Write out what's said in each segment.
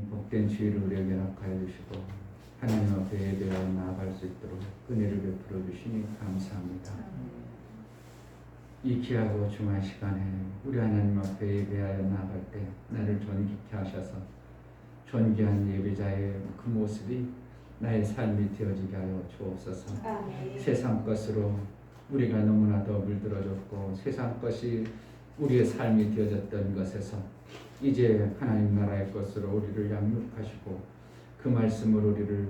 복된 주의를 우리에게 허락하여 주시고 하나님 앞에 예배하여 나아갈 수 있도록 은혜를 베풀어 주시니 감사합니다. 이 귀하고 중한 시간에 우리 하나님 앞에 예배하여 나아갈 때 나를 존귀케 하셔서 존귀한 예배자의 그 모습이 나의 삶이 되어지게 하여 주옵소서. 세상 것으로 우리가 너무나도 물들어졌고 세상 것이 우리의 삶이 되어졌던 것에서 이제 하나님 나라의 것으로 우리를 양육하시고 그 말씀으로 우리를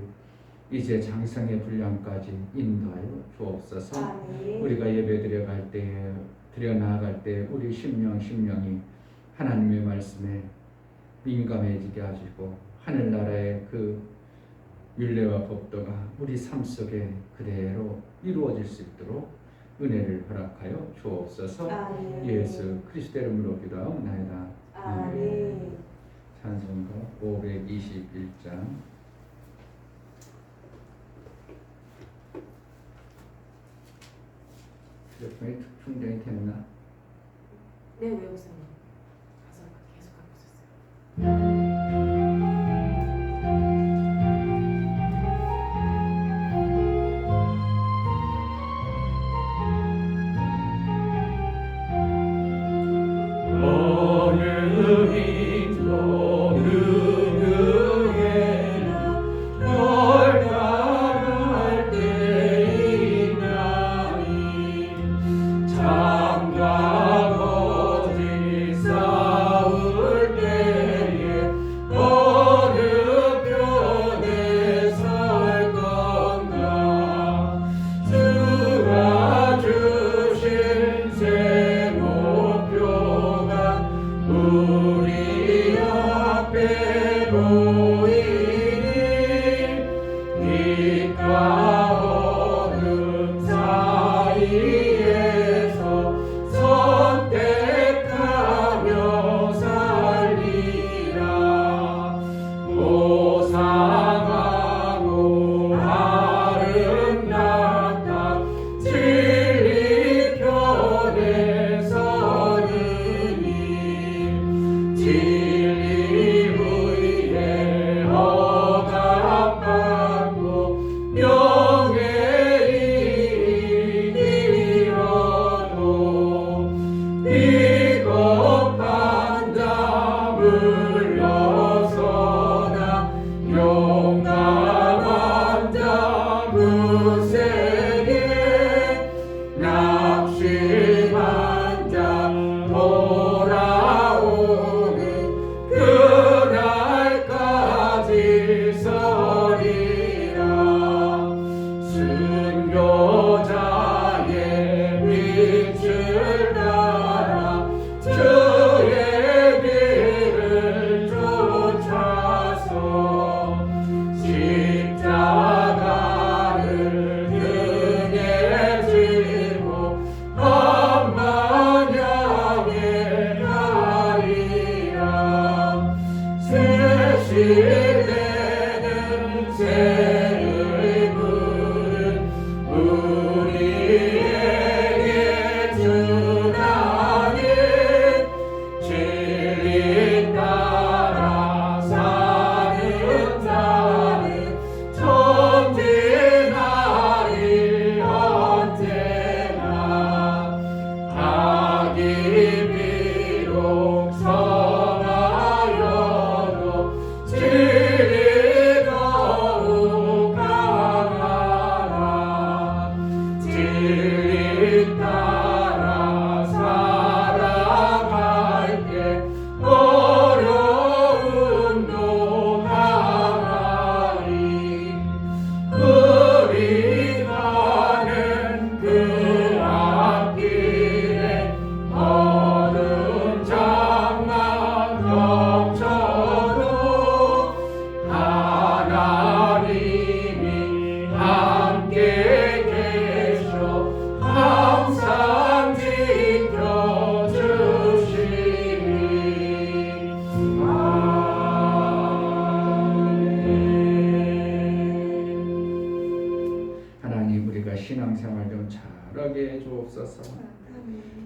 이제 장성의 분량까지 인도하여 주옵소서. 우리가 예배 드려갈 때에 드려 나아갈 때 우리 심령이 하나님의 말씀에 민감해지게 하시고 하늘나라의 그 율례와 법도가 우리 삶 속에 그대로 이루어질 수 있도록 은혜를 허락하여 주옵소서. 예수 그리스도 이름으로 기도하옵나이다. 아멘. 찬송가 521장. 휴대폰이 충전이 됐나? 네, 외우세요. 가서 계속 갖고 있었어요.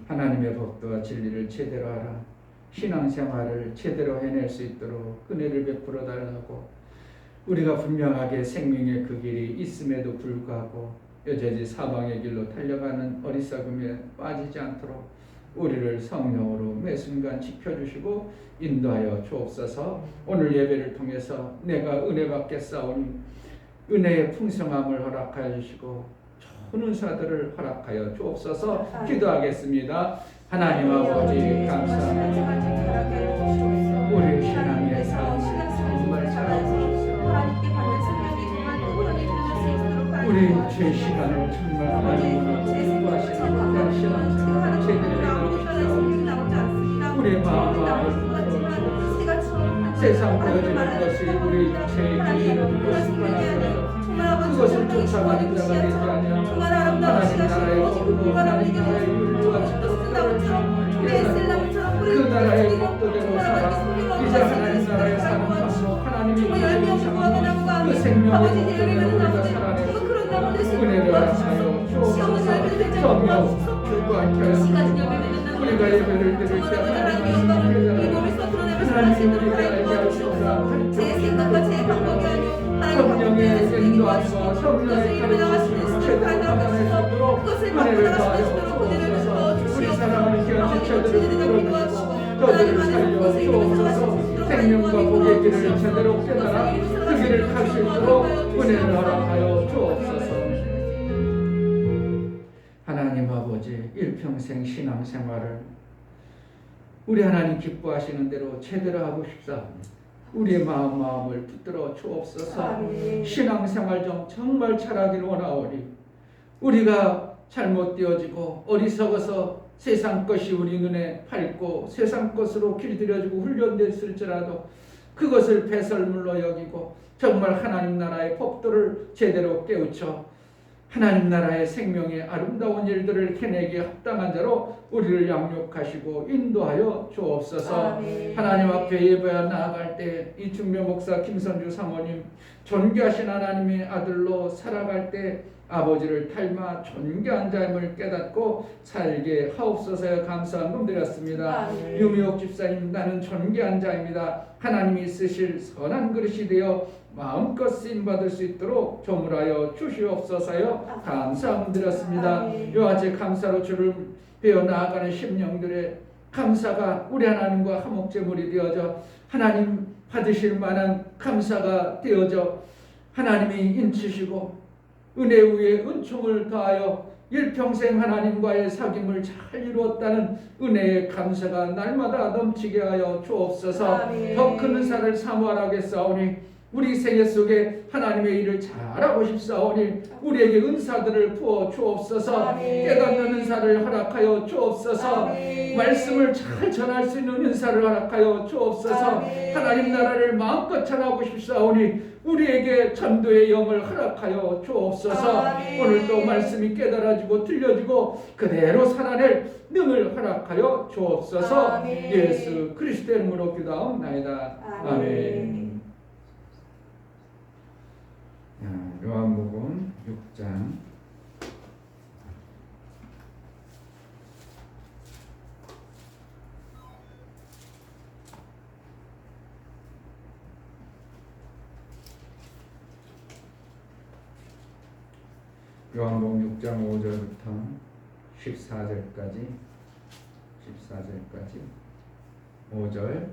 하나님의 법도와 진리를 제대로 알아 신앙생활을 제대로 해낼 수 있도록 은혜를 베풀어 달라고, 우리가 분명하게 생명의 그 길이 있음에도 불구하고 여전히 사방의 길로 달려가는 어리석음에 빠지지 않도록 우리를 성령으로 매 순간 지켜주시고 인도하여 주옵소서. 오늘 예배를 통해서 내가 은혜 받게 싸우니 은혜의 풍성함을 허락하여 주시고 좋은 은사들을 허락하여 주옵소서. 기도하겠습니다. 하나님 아버지 감사합니다. 우리 신앙의 삶을 정말 잘하옵소서. 우리 제 시간을 정말 하나님으로 공부하시는 신앙생활을 제대로 해나옵시다. 우리의 마음을 세상 보여지는 것이 우리 죄의 길이는 것을 그것을 쫓아가는 자가 되지 아니하며 하나님 나라의 법으로 하나님 나라의 윤리와 지도를 그 나라의 법도대로 살아 이제 하나님 나라에 사는 방법, 하나님이 주시는 그 생명의 법도대로 우리가 살아내고 은혜를 하여 주옵소서. 정녕 불구하게 하여 우리가 예배를 드릴 때 하나님이 우리가 알게 하시오라. 제 생각과 제 방법이 아니오 성령의 인도하심과 성령의 가르치심을 제대로 받아낼 수 있도록 은혜를 더하여 주옵소서. 우리 사랑하는 귀한 지체들을 풀어주시고 저들을 살려 주옵소서. 생명과 복의 길을 제대로 깨달아 그 길을 갈 수 있도록 은혜를 허락하여 주옵소서. 하나님 아버지, 일평생 신앙생활을 우리 하나님 기뻐하시는 대로 제대로 하고 싶사옵니다. 우리의 마음을 붙들어 주옵소서. 신앙생활 좀 정말 잘하기를 원하오니 우리가 잘못되어지고 어리석어서 세상 것이 우리 눈에 밝고 세상 것으로 길들여지고 훈련됐을지라도 그것을 배설물로 여기고 정말 하나님 나라의 법도를 제대로 깨우쳐 하나님 나라의 생명의 아름다운 일들을 해내기에 합당한 자로 우리를 양육하시고 인도하여 주옵소서. 하나님 앞에 예배하여 나아갈 때 이충묘 목사 김선주 사모님 존귀하신 하나님의 아들로 살아갈 때 아버지를 닮아 존귀한 자임을 깨닫고 살게 하옵소서에 감사함 드렸습니다. 유미옥 집사님, 나는 존귀한 자입니다. 하나님이 쓰실 선한 그릇이 되어 마음껏 쓰임받을 수 있도록 조물하여 주시옵소서요. 감사함 드렸습니다. 이와 같이 감사로 주를 배워 나아가는 심령들의 감사가 우리 하나님과 화목제물이 되어져 하나님 받으실 만한 감사가 되어져 하나님이 인치시고 은혜 위에 은총을 더하여 일평생 하나님과의 사귐을 잘 이루었다는 은혜의 감사가 날마다 넘치게 하여 주옵소서. 더 큰 은사를 사모하겠사오니 우리 생애 속에 하나님의 일을 잘하고 싶사오니 우리에게 은사들을 부어 주옵소서. 깨닫는 은사를 허락하여 주옵소서. 말씀을 잘 전할 수 있는 은사를 허락하여 주옵소서. 하나님 나라를 마음껏 전하고 싶사오니 우리에게 전도의 영을 허락하여 주옵소서. 오늘도 말씀이 깨달아지고 들려지고 그대로 살아낼 능을 허락하여 주옵소서. 예수 그리스도의 이름으로 기도하옵나이다. 아멘. 요한복음 6장 요한복음 6장 5절부터 14절까지 5절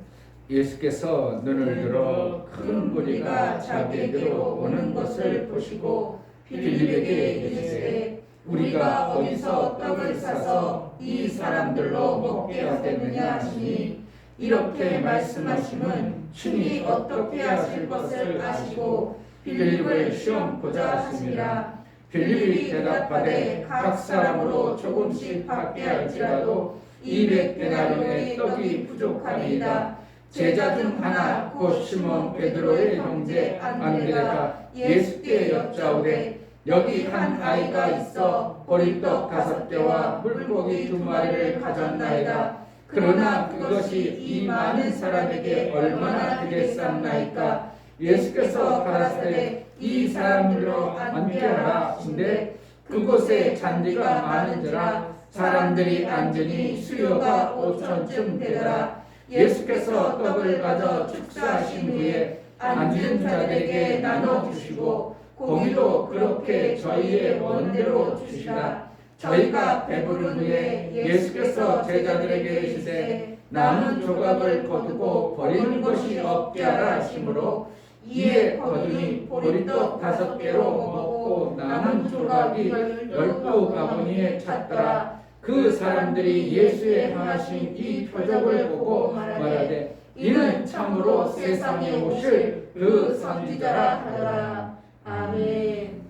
예수께서 눈을 들어 큰 무리가 자기에게로 오는 것을 보시고 빌립에게 이르시되 우리가 어디서 떡을 사서 이 사람들로 먹게 하겠느냐 하시니 이렇게 말씀하심은 친히 어떻게 하실 것을 아시고 빌립을 시험코자 하심이라. 빌립이 대답하되 각 사람으로 조금씩 받게 할지라도 200데나리온의 떡이 부족하니이다. 제자 중 하나 곧 시몬 베드로의 형제 안드레가 예수께 여짜오되 여기 한 아이가 있어 보리떡 5개와 물고기 2마리를 가졌나이다. 그러나 그것이 이 많은 사람에게 얼마나 되겠사옵나이까. 예수께서 가라사대 이 사람들로 앉게 하라 하신대 그곳에 잔디가 많은지라 사람들이 앉으니 수요가 5,000쯤 되더라. 예수께서 떡을 가져 축사하신 후에 앉은 자들에게 나눠주시고 고기도 그렇게 저희의 원대로 주시라. 저희가 배부른 후에 예수께서 제자들에게 이르시되 남은 조각을 거두고 버리는 것이 없게 하라 하시므로 이에 거두니 보리떡 5개로 먹고 남은 조각이 12바구니에 찼더라. 그 사람들이 예수의 행하신 이 표적을 보고 말하되 이는 참으로 세상에 오실 그 선지자라 하더라. 아멘.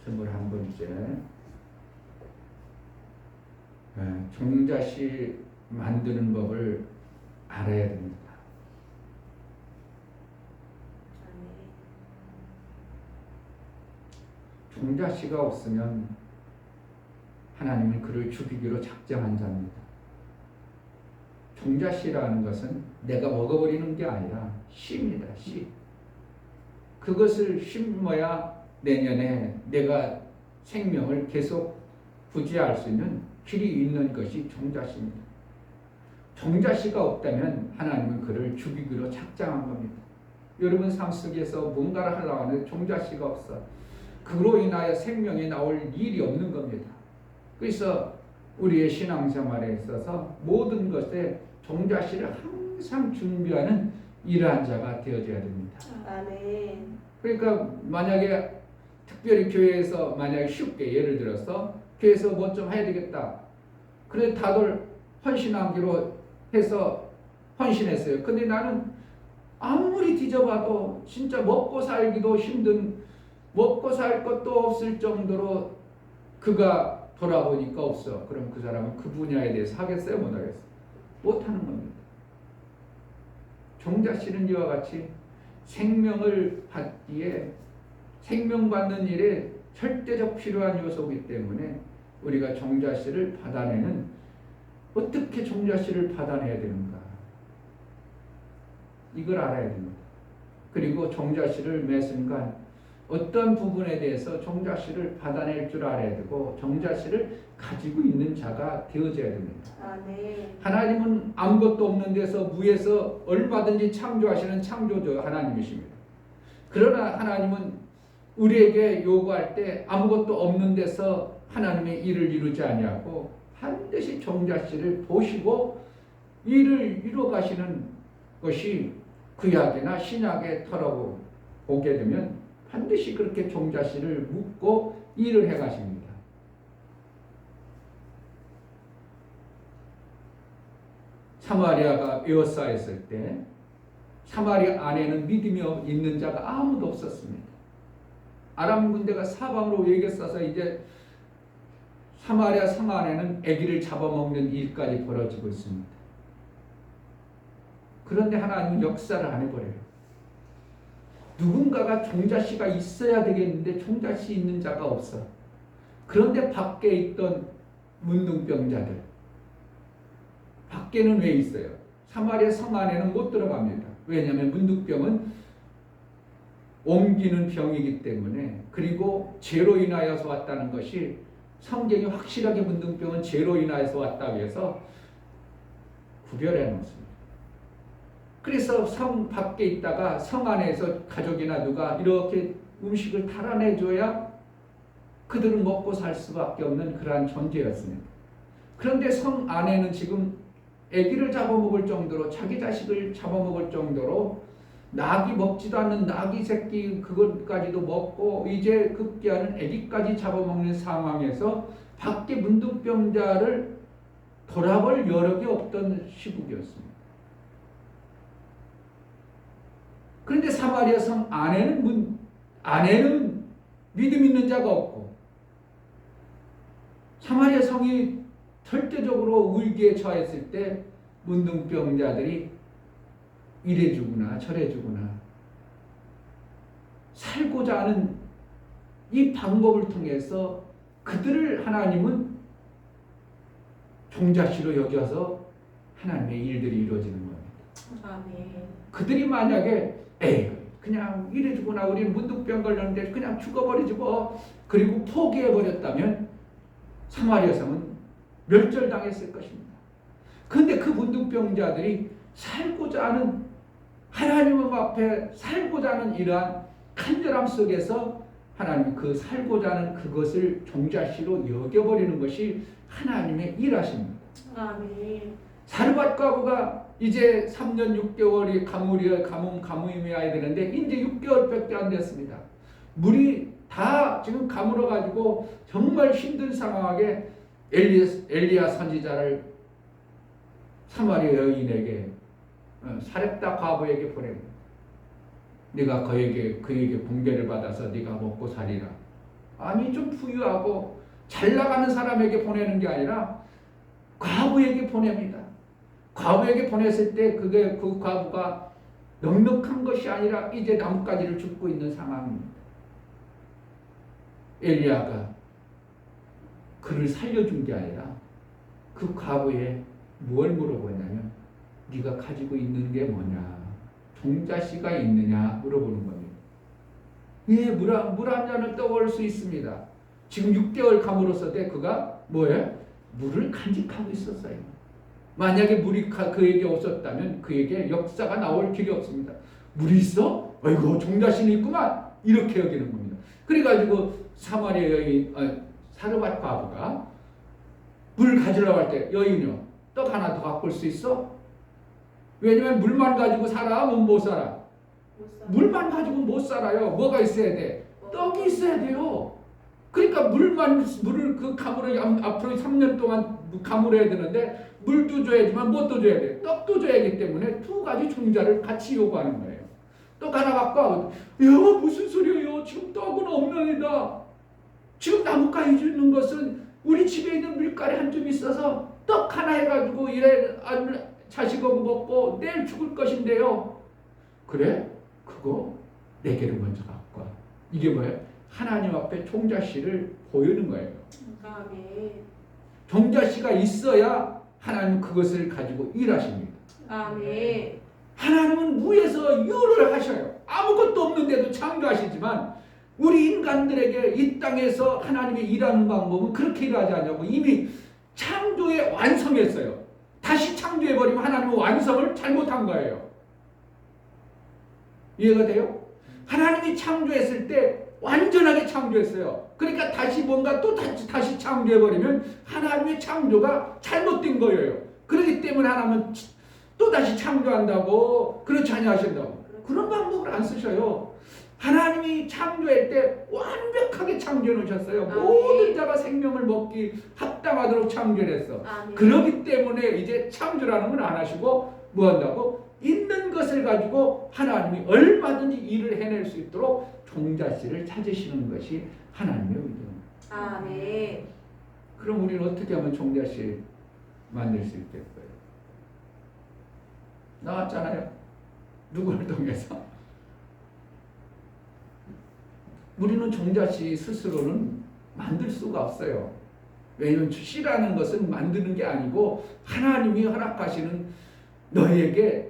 21번째, 종자씨 만드는 법을 알아야 됩니다. 종자씨가 없으면 하나님은 그를 죽이기로 작정한 자입니다. 종자씨라는 것은 내가 먹어버리는 게 아니라 씨입니다. 씨. 그것을 심어야 내년에 내가 생명을 계속 부지할 수 있는 길이 있는 것이 종자씨입니다. 종자씨가 없다면 하나님은 그를 죽이기로 작정한 겁니다. 여러분 삶 속에서 뭔가를 하려고 하는데 종자씨가 없어. 그로 인하여 생명이 나올 일이 없는 겁니다. 그래서 우리의 신앙생활에 있어서 모든 것에 종자씨를 항상 준비하는 이러한 자가 되어져야 됩니다. 아멘. 그러니까 만약에 특별히 교회에서 만약에 쉽게 예를 들어서 교회에서 뭐 좀 해야 되겠다. 그래 다들 헌신하기로 해서 헌신했어요. 근데 나는 아무리 뒤져봐도 진짜 먹고 살기도 힘든, 먹고 살 것도 없을 정도로 그가 돌아보니까 없어. 그럼 그 사람은 그 분야에 대해서 하겠어요? 못 하겠어요? 못하는 겁니다. 종자씨는 이와 같이 생명을 받기에, 생명받는 일에 절대적 필요한 요소이기 때문에 우리가 종자씨를 받아내는, 어떻게 종자씨를 받아내야 되는가, 이걸 알아야 됩니다. 그리고 종자씨를 매 순간 어떤 부분에 대해서 종자씨를 받아낼 줄 알아야 되고 종자씨를 가지고 있는 자가 되어져야 됩니다. 아멘. 하나님은 아무것도 없는 데서 무에서 얼마든지 창조하시는 창조주 하나님이십니다. 그러나 하나님은 우리에게 요구할 때 아무것도 없는 데서 하나님의 일을 이루지 아니하고 반드시 종자씨를 보시고 일을 이루어 가시는 것이 구약이나 신약에 털어보게 되면 반드시 그렇게 종자씨를 묻고 일을 해 가십니다. 사마리아가 에워싸였을 때 사마리아 안에는 믿음이 있는 자가 아무도 없었습니다. 아람 군대가 사방으로 외겨싸서 이제 사마리아 성 안에는 아기를 잡아먹는 일까지 벌어지고 있습니다. 그런데 하나님은 역사를 안 해버려요. 누군가가 종자씨가 있어야 되겠는데 종자씨 있는 자가 없어. 그런데 밖에 있던 문둥병자들, 밖에는 왜 있어요? 사마리아 성 안에는 못 들어갑니다. 왜냐하면 문둥병은 옮기는 병이기 때문에, 그리고 죄로 인하여서 왔다는 것이 성경이 확실하게 문둥병은 죄로 인하여서 왔다고 해서 구별해 놓습니다. 그래서 성 밖에 있다가 성 안에서 가족이나 누가 이렇게 음식을 달아내줘야 그들은 먹고 살 수밖에 없는 그러한 존재였습니다. 그런데 성 안에는 지금 아기를 잡아먹을 정도로, 자기 자식을 잡아먹을 정도로, 낙이 먹지도 않는 낙이 새끼 그것까지도 먹고 이제 급기야는 아기까지 잡아먹는 상황에서 밖에 문둥병자를 돌아볼 여력이 없던 시국이었습니다. 그런데 사마리아 성 안에는 믿음 있는 자가 없고, 사마리아 성이 절대적으로 위기에 처했을 때 문둥병자들이 이래 주구나 저래 주구나 살고자 하는 이 방법을 통해서 그들을 하나님은 종자씨로 여겨서 하나님의 일들이 이루어지는 겁니다. 아멘. 그들이 만약에 그냥 이래 주구나, 우리는 문둥병 걸렸는데 그냥 죽어버리지 뭐, 그리고 포기해버렸다면 사마리아 성은 멸절당했을 것입니다. 근데 그 문둥병자들이 살고자 하는 하나님 앞에 살고자 하는 이러한 간절함 속에서 하나님 그 살고자 하는 그것을 종자씨로 여겨버리는 것이 하나님의 일하십니다. 아멘. 사르밧 과부가 이제 3년 6개월이 가뭄이어야 되는데 이제 6개월밖에 안 됐습니다. 물이 다 지금 가물어 가지고 정말 힘든 상황에 엘리야 선지자를 사마리아 여인에게 사렙다 과부에게 보냅니다. 네가 그에게 봉제를 받아서 네가 먹고 살리라. 아니 좀 부유하고 잘 나가는 사람에게 보내는 게 아니라 과부에게 보냅니다. 과부에게 보냈을 때 그 과부가 넉넉한 것이 아니라 이제 나뭇가지를 줍고 있는 상황입니다. 엘리야가 그를 살려준 게 아니라 그 과부에 뭘 물어보냐면 네가 가지고 있는 게 뭐냐, 종자씨가 있느냐 물어보는 겁니다. 예, 물 한 잔을 떠올 수 있습니다. 지금 6개월 감으로서대 그가 뭐예요? 물을 간직하고 있었어요. 만약에 물이 그에게 없었다면 그에게 역사가 나올 길이 없습니다. 물이 있어? 아이고 종자씨는 있구만 이렇게 여기는 겁니다. 그래가지고 사마리아 여인 사르밧 과부가 물 가지려고 할 때 여인이요 떡 하나 더 갖고 올 수 있어? 왜냐면 물만 가지고 살아면 못 살아. 물만 가지고 못 살아요. 뭐가 있어야 돼? 떡이 있어야 돼요. 그러니까 물을 그 가물어 앞으로 3년 동안 가물어야 되는데 물도 줘야지만 뭣도 줘야 돼? 떡도 줘야 하기 때문에 두 가지 종자를 같이 요구하는 거예요. 떡 하나 갖고 와. 야 무슨 소리예요? 지금 떡은 없는이다. 지금 나뭇가지 주는 것은 우리 집에 있는 밀가루 한 줌 있어서 떡 하나 해가지고 이래 자식하고 먹고 내일 죽을 것인데요. 그래? 그거 내게로 먼저 갖고 와. 이게 뭐예요? 하나님 앞에 종자씨를 보이는 거예요. 아멘. 종자씨가 있어야 하나님은 그것을 가지고 일하십니다. 아멘. 하나님은 무에서 유를 하셔요. 아무것도 없는데도 창조하시지만 우리 인간들에게 이 땅에서 하나님이 일하는 방법은 그렇게 일하지 않냐고 이미 창조에 완성했어요. 다시 창조해버리면 하나님은 완성을 잘못한 거예요. 이해가 돼요? 하나님이 창조했을 때 완전하게 창조했어요. 그러니까 다시 뭔가 또 다시 창조해버리면 하나님의 창조가 잘못된 거예요. 그렇기 때문에 하나님은 또 다시 창조한다고 그렇지 아니하신다고 그런 방법을 안 쓰셔요. 하나님이 창조할 때 완벽하게 창조해 놓으셨어요. 모든 자가 생명을 먹기 합당하도록 창조했어. 그렇기 때문에 이제 창조라는 건 안 하시고 뭐 한다고? 있는 것을 가지고 하나님이 얼마든지 일을 해낼 수 있도록 종자씨를 찾으시는 것이 하나님의 의도입니다. 아멘. 그럼 우리는 어떻게 하면 종자씨 만들 수 있겠어요? 나왔잖아요. 누구를 통해서? 우리는 종자씨 스스로는 만들 수가 없어요. 왜냐하면 씨라는 것은 만드는 게 아니고 하나님이 허락하시는 너희에게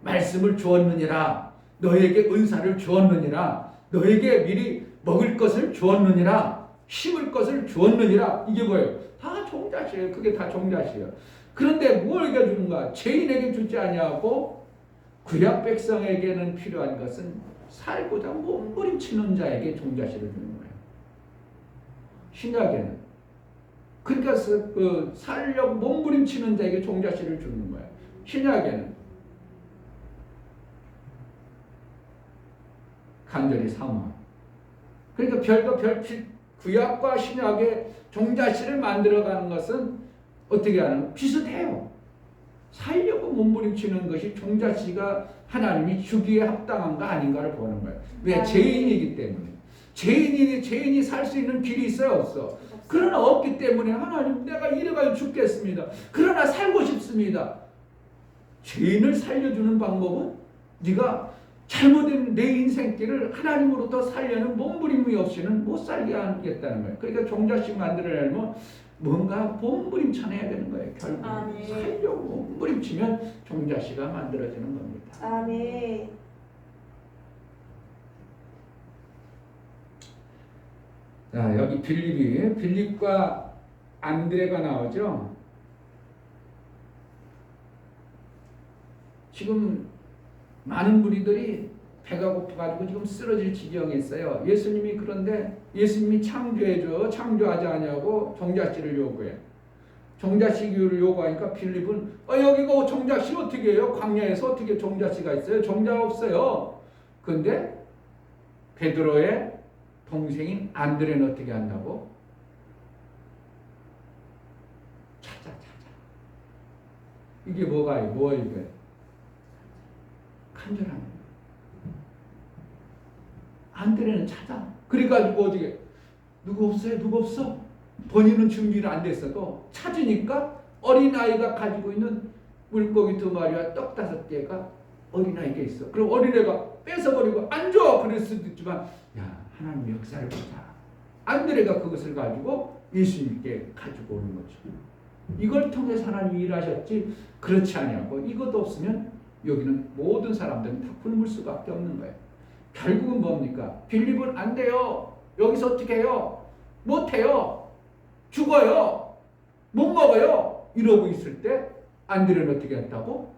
말씀을 주었느니라, 너희에게 은사를 주었느니라, 너희에게 미리 먹을 것을 주었느니라, 심을 것을 주었느니라. 이게 뭐예요? 다 종자씨예요. 그게 다 종자씨예요. 그런데 뭘 주는가? 죄인에게 주지 아니하고 구약 백성에게는 필요한 것은 살고자 몸부림치는 자에게 종자씨를 주는 거예요. 신약에는 그러니까 살려고 몸부림치는 자에게 종자씨를 주는 거예요. 신약에는 간절히 사모함. 그러니까 별거 별필 구약과 신약의 종자씨를 만들어가는 것은 어떻게 하는 비슷해요. 살려고 몸부림치는 것이 종자씨가 하나님이 주기에 합당한가 아닌가를 보는 거예요. 왜? 죄인이기 때문에. 죄인이 살 수 있는 길이 있어요? 없어? 그러나 없기 때문에 하나님 내가 이래가지고 죽겠습니다. 그러나 살고 싶습니다. 죄인을 살려주는 방법은 네가 잘못된 내 인생길을 하나님으로부터 살려는 몸부림이 없이는 못 살게 하겠다는 거예요. 그러니까 종자씩 만들어내면 뭔가 몸부림쳐내야 되는 거예요. 결국 아멘. 살려고 몸부림치면 종자씨가 만들어지는 겁니다. 아멘. 자, 여기 빌립과 안드레가 나오죠. 지금 많은 무리들이 배가 고파가지고 지금 쓰러질 지경에 있어요. 예수님이 그런데 예수님이 창조하지 않냐고 종자씨를 요구해. 종자씨를 요구하니까 빌립은 여기가 종자씨 어떻게 해요? 광야에서 어떻게 종자씨가 있어요? 종자가 없어요. 근데 베드로의 동생인 안드레는 어떻게 한다고? 찾아. 이게 뭐가요? 뭐예요 이게? 간절한 거예요. 안드레는 찾아. 그래가지고 어떻게 누구 없어요? 누구 없어? 본인은 준비를 안 됐어도 찾으니까 어린아이가 가지고 있는 물고기 2마리와 떡 5개가 어린아이가 있어. 그럼 어린애가 뺏어버리고 안 줘! 그럴 수도 있지만 야 하나님의 역사를 보자. 안드레가 그것을 가지고 예수님께 가지고 오는 거죠. 이걸 통해서 하나님이 일하셨지 그렇지 않냐고. 이것도 없으면 여기는 모든 사람들은 다 굶을 수밖에 없는 거예요. 결국은 뭡니까? 빌립은 안 돼요. 여기서 어떻게 해요? 못해요. 죽어요. 못 먹어요. 이러고 있을 때 안드레는 어떻게 했다고?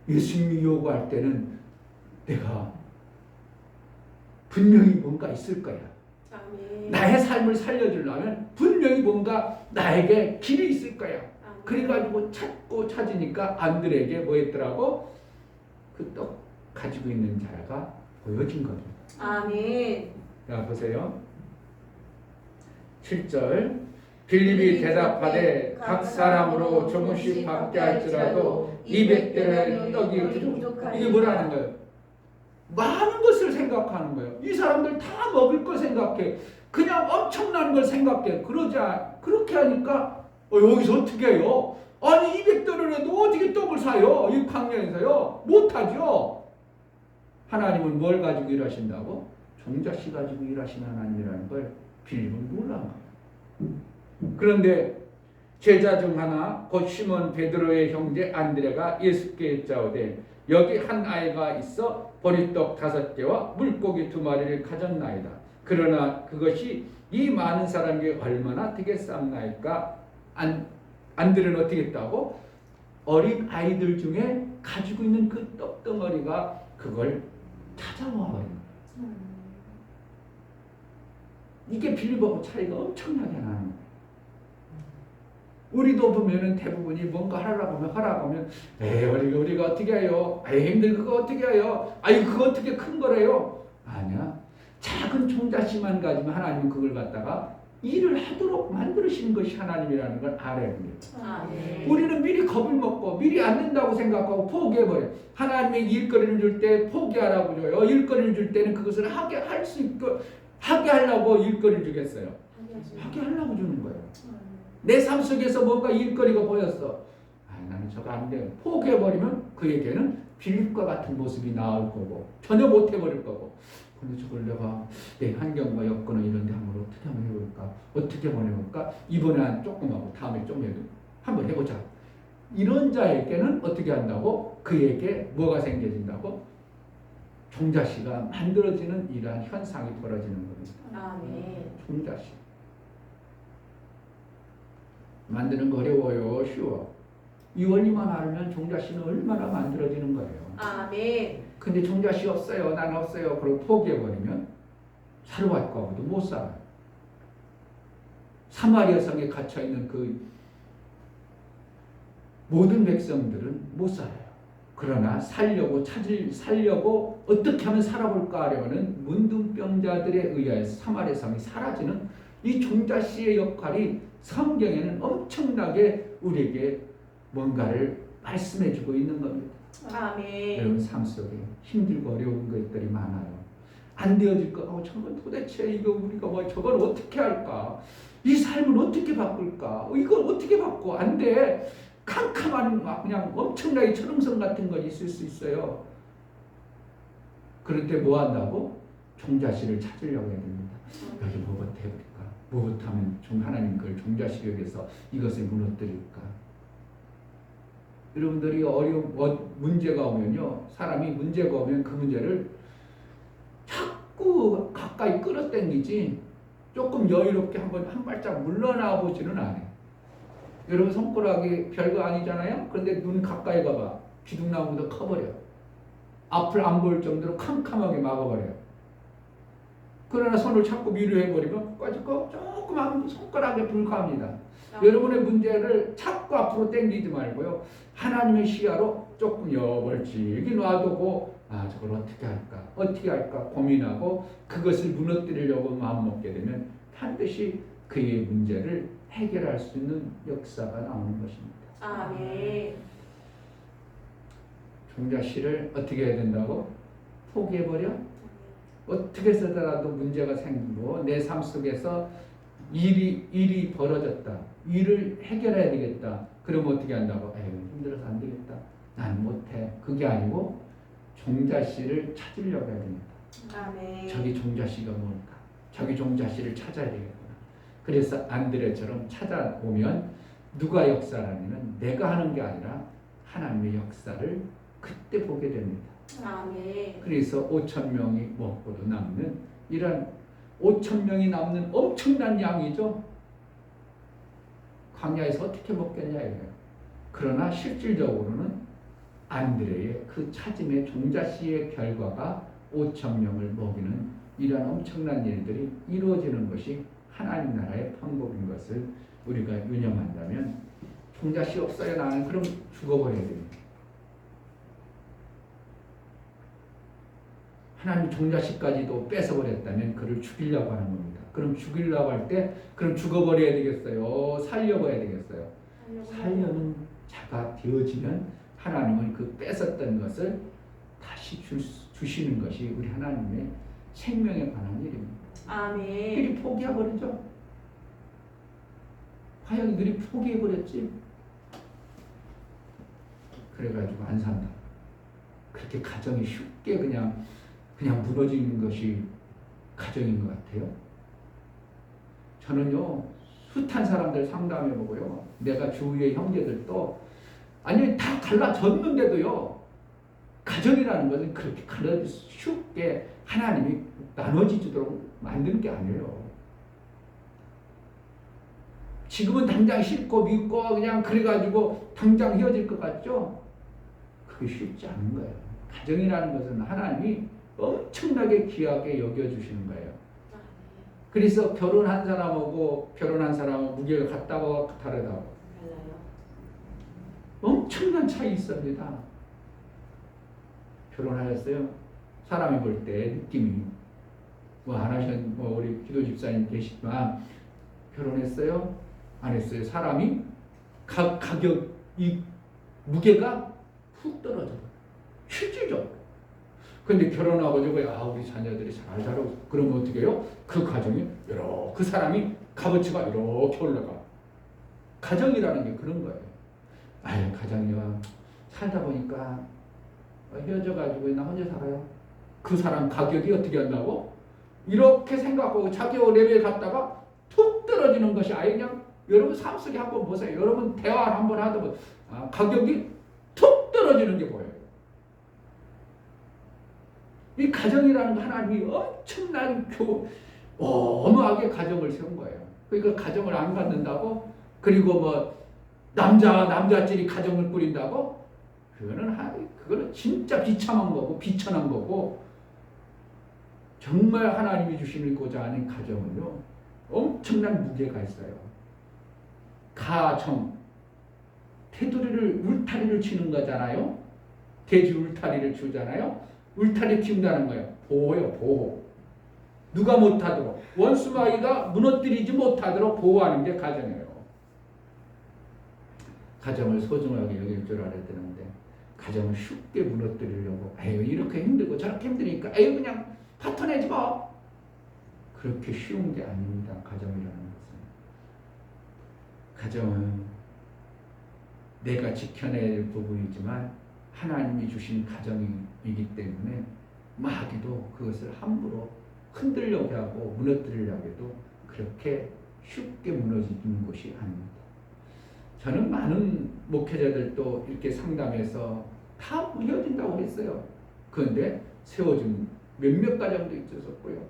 예수님이 요구할 때는 내가 분명히 뭔가 있을 거야. 아멘. 나의 삶을 살려주려면 분명히 뭔가 나에게 길이 있을 거야. 아멘. 그래가지고 찾으니까 안드레에게 뭐 했더라고? 그 떡 가지고 있는 자가 보여진 겁니다. 아멘. 자 보세요. 7절 빌립이 대답하되 각 사람으로 조금씩 받게 할지라도 200대의 떡이 부족하리라. 이게 뭐라는 거예요? 많은 것을 생각하는 거예요. 이 사람들 다 먹을 걸 생각해. 그냥 엄청난 걸 생각해. 그렇게 하니까 여기서 어떻게 해요? 아니 200대를 해도 어떻게 떡을 사요? 이 광야에서요? 못하죠. 하나님은 뭘 가지고 일하신다고? 종자씨 가지고 일하시는 하나님이라는 걸 빌립은 몰라. 그런데 제자 중 하나 곧 시몬 베드로의 형제 안드레가 예수께 여짜오되 여기 한 아이가 있어 보리떡 5개와 물고기 2마리를 가졌나이다. 그러나 그것이 이 많은 사람에게 얼마나 되겠사옵나이까? 안드레는 어떻게 했다고? 어린 아이들 중에 가지고 있는 그 떡덩어리가 그걸 찾아와 버린 거예요. 이게 빌립하고 차이가 엄청나게 나는 거예요. 우리도 보면은 대부분이 뭔가 하라고 하면 우리가 어떻게 해요? 힘들 그거 어떻게 해요? 그거 어떻게 큰 거래요? 아니야. 작은 종자씨만 가지면 하나님은 그걸 갖다가 일을 하도록 만드시는 것이 하나님이라는 걸 알아야 됩니다. 아멘. 우리는 미리 겁을 먹고 미리 안 된다고 생각하고 포기해버려요. 하나님의 일거리를 줄 때 포기하라고 줘요. 일거리를 줄 때는 그것을 하게 할 수 있고 하게 하려고 일거리를 주겠어요. 하게 하려고 주는 거예요. 내 삶 속에서 뭔가 일거리가 보였어. 나는 저거 안 돼요. 포기해버리면 그에게는 빌립과 같은 모습이 나올 거고 전혀 못해버릴 거고. 근데 저걸 내가 내 환경과 여건은 이런데 한번 어떻게 한번 해볼까? 어떻게 한번 해볼까? 이번에 조금 하고 다음에 좀 해도 한번 해보자. 이런 자에게는 어떻게 한다고? 그에게 뭐가 생겨진다고? 종자씨가 만들어지는 이러한 현상이 벌어지는 겁니다. 아멘. 종자씨. 만드는 거 어려워요? 쉬워? 이 원리만 알면 종자씨는 얼마나 만들어지는 거예요. 아멘. 근데 종자씨 없어요. 난 없어요. 그리고 포기해버리면 사르밧과도 못 살아요. 사마리아 성에 갇혀있는 그 모든 백성들은 못 살아요. 그러나 살려고 어떻게 하면 살아볼까 하려는 문둥병자들에 의하여서 사마리아 성이 사라지는 이 종자씨의 역할이 성경에는 엄청나게 우리에게 뭔가를 말씀해주고 있는 겁니다. 아멘. 여러분 삶 속에 힘들고 어려운 것들이 많아요. 안 되어질 거, 저건 도대체 이거 우리가 저걸 어떻게 할까? 이 삶을 어떻게 바꿀까? 이걸 어떻게 바꿔? 안 돼. 캄캄한 그냥 엄청나게 철옹성 같은 건 있을 수 있어요. 그럴 때 뭐 한다고? 종자씨를 찾으려고 해야 됩니다. 여기 뭐부터 해볼까? 뭐부터 하면 하나님 그걸 종자씨 여기서 이것을 무너뜨릴까? 여러분들이 문제가 오면요, 사람이 문제가 오면 그 문제를 자꾸 가까이 끌어당기지 조금 여유롭게 한 발짝 물러나 보지는 않아요. 여러분 손가락이 별거 아니잖아요. 그런데 눈 가까이 가봐. 기둥나무보다 커버려. 앞을 안 보일 정도로 캄캄하게 막아버려요. 그러나 손을 자꾸 미루해버리면 조그만 손가락에 불과합니다. 여러분의 문제를 자꾸 앞으로 당기지 말고요. 하나님의 시야로 조금 멀찍이 놔두고 저걸 어떻게 할까 고민하고 그것을 무너뜨리려고 마음먹게 되면 반드시 그의 문제를 해결할 수 있는 역사가 나오는 것입니다. 아멘. 종자씨를 어떻게 해야 된다고? 포기해버려? 어떻게 쓰더라도 문제가 생기고 내 삶 속에서 일이 벌어졌다. 일을 해결해야 되겠다. 그러면 어떻게 한다고? 힘들어서 안 되겠다. 난 못해. 그게 아니고 종자씨를 찾으려고 해야 됩니다. 아멘. 저기 종자씨가 뭘까? 저기 종자씨를 찾아야 되겠구나. 그래서 안드레처럼 찾아오면 누가 역사를 하냐면 내가 하는 게 아니라 하나님의 역사를 그때 보게 됩니다. 아멘. 그래서 5,000명이 먹고도 남는 이런 5,000명이 남는 엄청난 양이죠. 광야에서 어떻게 먹겠냐 이거예요. 그러나 실질적으로는 안드레의 그 찾음의 종자씨의 결과가 5,000명을 먹이는 이런 엄청난 일들이 이루어지는 것이 하나님 나라의 방법인 것을 우리가 유념한다면 종자씨 없어요 나는 그럼 죽어버려야 됩니다. 하나님 종자씨까지도 뺏어버렸다면 그를 죽이려고 하는 겁니다. 그럼 죽이려고 할 때 그럼 죽어버려야 되겠어요? 살려버려야 되겠어요? 살려는 자가 되어지면 하나님은 그 뺏었던 것을 다시 주시는 것이 우리 하나님의 생명에 관한 일입니다. 아멘. 그들이 포기해버리죠. 과연 그들이 포기해버렸지? 그래가지고 안 산다. 그렇게 가정이 쉽게 그냥 무너지는 것이 가정인 것 같아요. 저는요 숱한 사람들 상담해보고요 내가 주위의 형제들도 아니 다 갈라졌는데도요 가정이라는 것은 그렇게 쉽게 하나님이 나눠지도록 만드는 게 아니에요. 지금은 당장 싫고 믿고 그냥 그래가지고 당장 헤어질 것 같죠? 그게 쉽지 않은 거예요. 가정이라는 것은 하나님이 엄청나게 귀하게 여겨주시는 거예요. 그래서 결혼한 사람하고 결혼한 사람은 무게가 같다고 다르다고 엄청난 차이 있습니다. 결혼하셨어요? 사람이 볼 때 느낌이 안 하신 우리 기도 집사님 계시지만 결혼했어요? 안 했어요? 사람이 가격 이 무게가 훅 떨어져요. 실질적으로. 근데 결혼하고 우리 자녀들이 잘 자라고 그러면 어떻게 해요? 그 가정이 그 사람이 값어치가 이렇게 올라가. 가정이라는 게 그런 거예요. 가정이요. 살다 보니까 헤어져가지고 나 혼자 살아요. 그 사람 가격이 어떻게 한다고? 이렇게 생각하고 자기 레벨 갔다가 툭 떨어지는 것이 아예 그냥 여러분 삶 속에 한번 보세요. 여러분 대화를 한번 하다 보면 가격이 툭 떨어지는 게 보여요. 이 가정이라는 거 하나님이 엄청난 어마하게 가정을 세운 거예요. 그러니까 가정을 안 갖는다고 그리고 남자끼리 가정을 꾸린다고 그거는 진짜 비참한 거고 비천한 거고 정말 하나님이 주시고자 하는 가정은요 엄청난 무게가 있어요. 가정 테두리를 울타리를 치는 거잖아요. 돼지 울타리를 주잖아요. 울타리 키운다는 거예요. 보호요, 보호. 누가 못하도록 원수마귀가 무너뜨리지 못하도록 보호하는 게 가정이에요. 가정을 소중하게 여길 줄 알아야 되는데 가정을 쉽게 무너뜨리려고 이렇게 힘들고 저렇게 힘드니까 그냥 파토내지 뭐. 그렇게 쉬운 게 아닙니다. 가정이라는 것은. 가정은 내가 지켜내야 될 부분이지만 하나님이 주신 가정이기 때문에 마귀도 그것을 함부로 흔들려고 하고 무너뜨리려고 해도 그렇게 쉽게 무너지는 곳이 아닙니다. 저는 많은 목회자들도 이렇게 상담해서 다 헤어진다고 했어요. 그런데 세워준 몇몇 가정도 있었고요.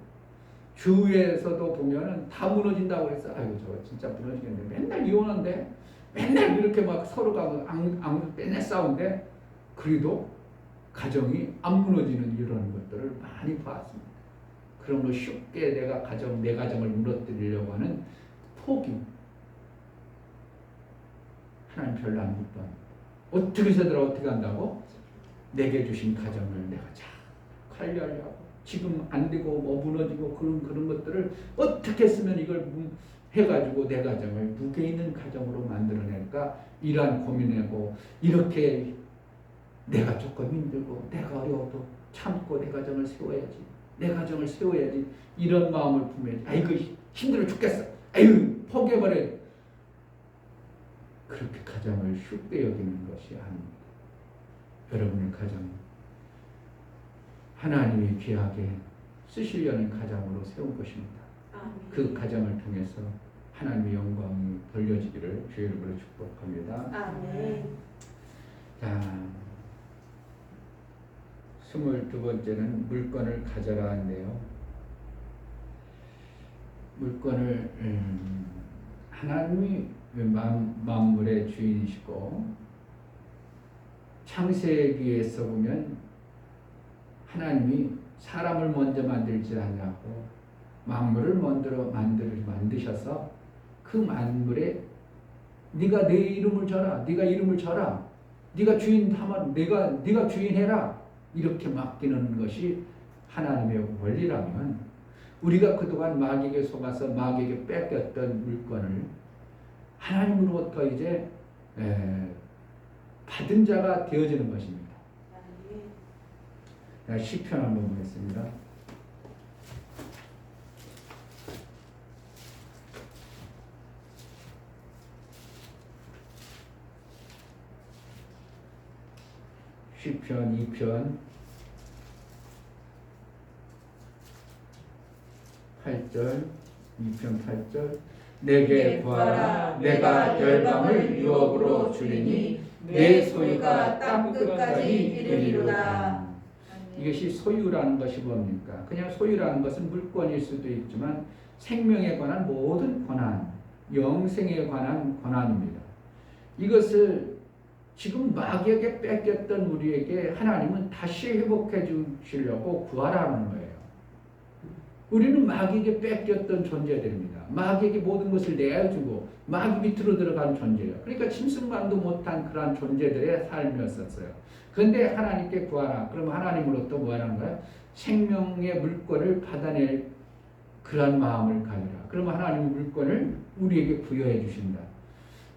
주위에서도 보면은 다 무너진다고 했어요. 저 진짜 무너지겠는데 맨날 이혼한데 맨날 이렇게 막 서로가 맨날 싸운데 그래도 가정이 안 무너지는 이런 것들을 많이 봤습니다. 그런 거 쉽게 내 가정을 무너뜨리려고 하는 포기. 하나님 별로 안 기뻐합니다. 어떻게 해서더라 어떻게 한다고? 내게 주신 가정을 내가 잘 관리하려고 지금 안 되고 뭐 무너지고 그런 것들을 어떻게 쓰면 이걸 해가지고 내 가정을 무게 있는 가정으로 만들어낼까 이러한 고민하고 이렇게 내가 조금 힘들고 내가 어려워도 참고 내 가정을 세워야지 이런 마음을 품어야지. 아이고 힘들어 죽겠어 아이고 포기해버려. 그렇게 가정을 쉽게 여기는 것이 아닙니다. 여러분의 가정 하나님이 귀하게 쓰시려는 가정으로 세운 것입니다. 아멘. 그 가정을 통해서 하나님의 영광이 돌려지기를 주의 이름으로 축복합니다. 아멘. 자, 22번째는 물건을 가져라인데요. 물건을 하나님이 만물의 주인이시고 창세기에서 보면 하나님이 사람을 먼저 만들지 않냐고 만물을 만드셔서 그 만물에 네가 내 이름을 져라, 네가 이름을 져라, 네가 주인 하면 네가 주인해라 이렇게 맡기는 것이 하나님의 원리라면 우리가 그동안 마귀에게 속아서 마귀에게 뺏겼던 물건을 하나님으로부터 이제 받은 자가 되어지는 것입니다. 시편 한번 보겠습니다. 시편 2편 8절 2편 8절 내게 구하라 내가 열방을 유업으로 주리니 내 소유가 땅 끝까지 이르리로다. 이것이 소유라는 것이 뭡니까? 그냥 소유라는 것은 물건일 수도 있지만 생명에 관한 모든 권한, 영생에 관한 권한입니다. 이것을 지금 마귀에게 뺏겼던 우리에게 하나님은 다시 회복해 주시려고 구하라는 거예요. 우리는 마귀에게 뺏겼던 존재들입니다. 마귀에게 모든 것을 내어주고 마귀 밑으로 들어간 존재예요. 그러니까 짐승만도 못한 그러한 존재들의 삶이었었어요. 그런데 하나님께 구하라. 그러면 하나님으로부터 뭐 하는 거예요? 생명의 물건을 받아낼 그러한 마음을 가져라. 그러면 하나님의 물건을 우리에게 부여해 주신다.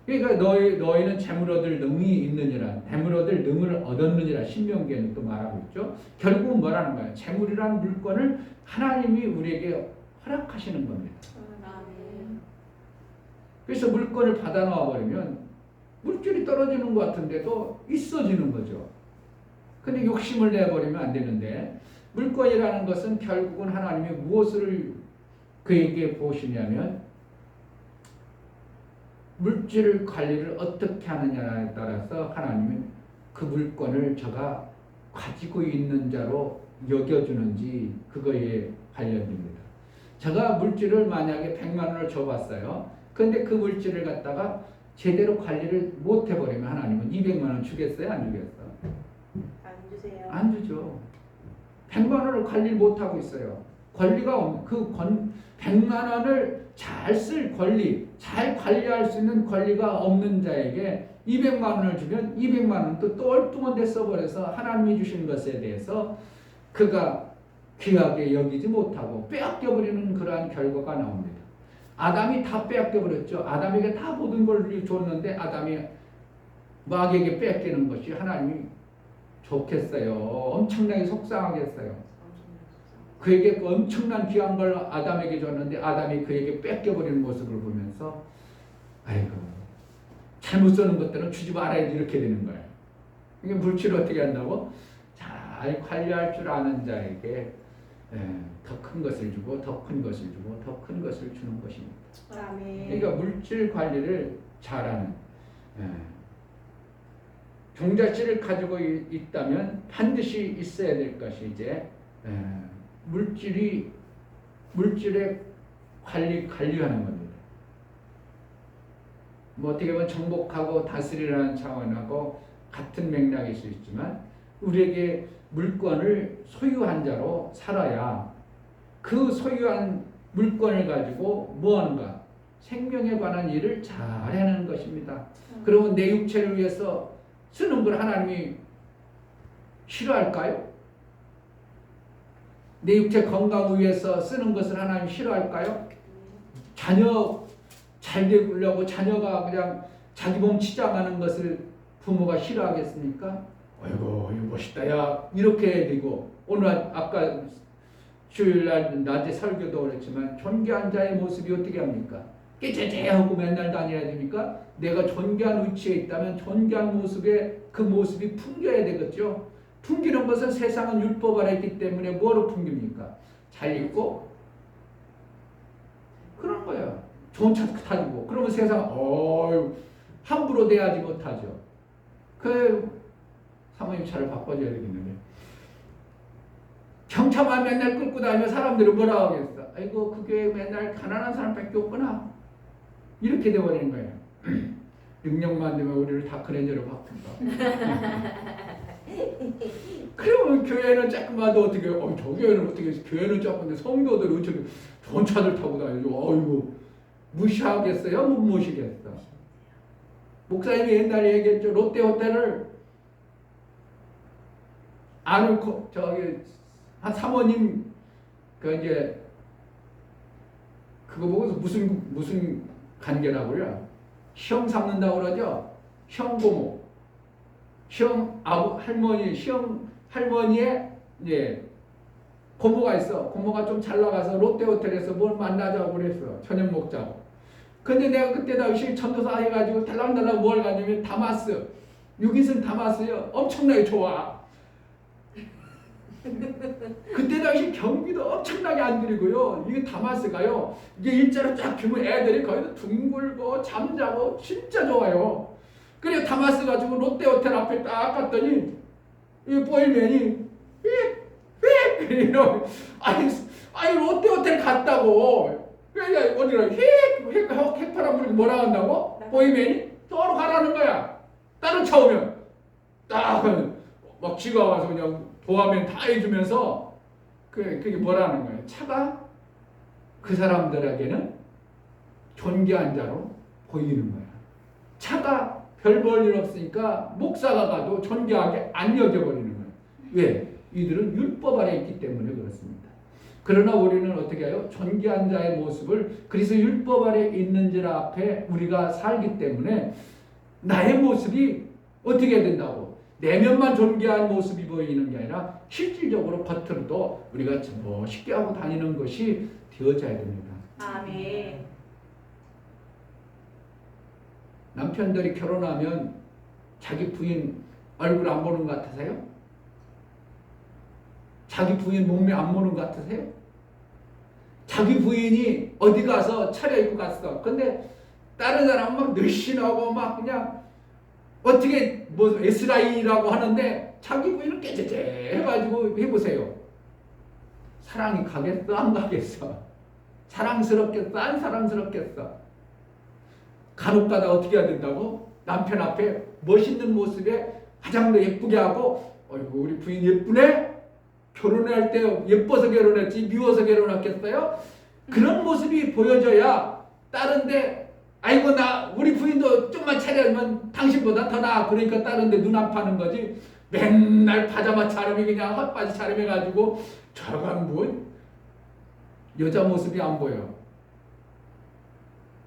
그러니까 너희는 재물 얻을 능이 있느니라. 재물 얻을 능을 얻었느니라. 신명기에는 또 말하고 있죠. 결국은 뭐라는 거예요? 재물이라는 물건을 하나님이 우리에게 허락하시는 겁니다. 아멘. 그래서 물건을 받아 놓아 버리면 물질이 떨어지는 것 같은데도 있어지는 거죠. 근데 욕심을 내버리면 안 되는데 물건이라는 것은 결국은 하나님이 무엇을 그에게 보시냐면 물질 관리를 어떻게 하느냐에 따라서 하나님은 그 물건을 저가 가지고 있는 자로 여겨주는지 그거에 관련됩니다. 제가 물질을 만약에 100만 원을 줘봤어요. 그런데 그 물질을 갖다가 제대로 관리를 못 해버리면 하나님은 200만 원 주겠어요? 안 주겠어요? 안 주세요. 안 주죠. 100만 원을 관리를 못하고 있어요. 권리가 없는 100만 원을 잘 쓸 권리, 잘 관리할 수 있는 권리가 없는 자에게 200만 원을 주면 200만 원도 또 엉뚱한데 써버려서 하나님이 주신 것에 대해서 그가 귀하게 여기지 못하고 빼앗겨버리는 그러한 결과가 나옵니다. 아담이 다 빼앗겨버렸죠. 아담에게 다 모든 걸 줬는데 아담이 마귀에게 뺏기는 것이 하나님이 좋겠어요. 엄청나게 속상하겠어요. 그에게 그 엄청난 귀한 걸 아담에게 줬는데 아담이 그에게 뺏겨버리는 모습을 보면서 아이고 잘못 쓰는 것들은 주지 말아야지 이렇게 되는 거예요. 이게 물질을 어떻게 한다고? 잘 관리할 줄 아는 자에게 더 큰 것을 주고 더 큰 것을 주고 더 큰 것을 주는 것입니다. 아멘. 그러니까 물질 관리를 잘하는 종자씨를 가지고 있다면 반드시 있어야 될 것이 이제 물질의 관리하는 겁니다. 뭐 어떻게 보면 정복하고 다스리라는 차원하고 같은 맥락일 수 있지만 우리에게 물권을 소유한 자로 살아야 그 소유한 물권을 가지고 뭐 하는가? 생명에 관한 일을 잘 해내는 것입니다. 그러면 내 육체를 위해서 쓰는 걸 하나님이 싫어할까요? 내 육체 건강을 위해서 쓰는 것을 하나님 싫어할까요? 자녀 잘 되려고 자녀가 그냥 자기 몸 치장하는 것을 부모가 싫어하겠습니까? 아이고 이거 멋있다 야 이렇게 해야 되고 오늘 아까 주일날 낮에 설교도 그랬지만 존귀한 자의 모습이 어떻게 합니까? 깨재재하고 맨날 다녀야 됩니까? 내가 존귀한 위치에 있다면 존귀한 모습에 그 모습이 풍겨야 되겠죠. 풍기는 것은 세상은 율법 아래 있기 때문에 뭐로 풍깁니까? 잘 입고 그런 거예요. 좋은 차 타고 그러면 세상 함부로 대하지 못하죠. 그 사모님 차를 바꿔줘야 되겠는데 경차만 맨날 끌고 다니면 사람들이 뭐라 하겠어? 아이고 그게 맨날 가난한 사람밖에 없구나 이렇게 돼버리는 거예요. 능력만 되면 우리를 다크렌저로 바꾼다. 그러면 교회는 조금만도 어떻게 저 교회는 어떻게 교회는 조금인데 성도들 어떻게 좋은 차들 타고 다니죠. 어이구 무시하겠어요? 못 모시겠어. 목사님이 옛날에 얘기했죠. 롯데호텔을 아는 저기 한 사모님 그 이제 그거 보고서 무슨 관계라고요? 시험 삼는다고 그러죠. 시험 고모, 시험 할머니, 시험 할머니의 이제 고모가 있어. 고모가 좀 잘 나가서 롯데호텔에서 뭘 만나자고 그랬어. 저녁 먹자고. 근데 내가 그때 당시 전도사 해가지고 달랑달랑 뭘 가냐면 다마스. 여기선 다마스요. 엄청나게 좋아. 그때 당시 경비도 엄청나게 안 들이고요. 이게 다마스가요. 이게 일자로 쫙 피면 애들이 거기서 둥글고 잠자고 진짜 좋아요. 그래 다마스 가지고 롯데호텔 앞에 딱 갔더니 이 보이면이 이러 아니 롯데호텔 갔다고 왜 어디로 획파람 불고 뭐라 한다고 보이면이 또로 가라는 거야. 다른 차 오면 딱 막 지가 와서 그냥 도와면 다 해주면서 그게 뭐라는 거예요. 차가 그 사람들에게는 존귀한 자로 보이는 거야. 차가 별 볼 일 없으니까 목사가 가도 존귀하게 안 여겨버리는 거예요. 왜? 이들은 율법 아래 있기 때문에 그렇습니다. 그러나 우리는 어떻게 해요? 존귀한 자의 모습을 그래서 율법 아래 있는 자 앞에 우리가 살기 때문에 나의 모습이 어떻게 된다고? 내면만 존귀한 모습이 보이는 게 아니라 실질적으로 겉으로도 우리가 멋있게 하고 다니는 것이 되어져야 됩니다. 아멘. 남편들이 결혼하면 자기 부인 얼굴 안 보는 것 같으세요? 자기 부인 몸매 안 보는 것 같으세요? 자기 부인이 어디 가서 차려입고 갔어. 근데 다른 사람은 막 늘씬하고 막 그냥 어떻게 뭐 S라인이라고 하는데 자기 부인은 깨재재 해가지고 해보세요. 사랑이 가겠어? 안 가겠어? 사랑스럽겠어? 안 사랑스럽겠어? 간혹가다 어떻게 해야 된다고? 남편 앞에 멋있는 모습에 가장 더 예쁘게 하고 어이구 우리 부인 예쁘네? 결혼할 때 예뻐서 결혼했지 미워서 결혼했겠어요? 그런 모습이 보여져야 다른데 아이고 우리 부인도 좀만 차려면 당신보다 더 나아. 그러니까 다른데 눈 안 파는 거지. 맨날 파자마 차림이 그냥 헛바지 차림해가지고 저건 뭐 여자 모습이 안 보여.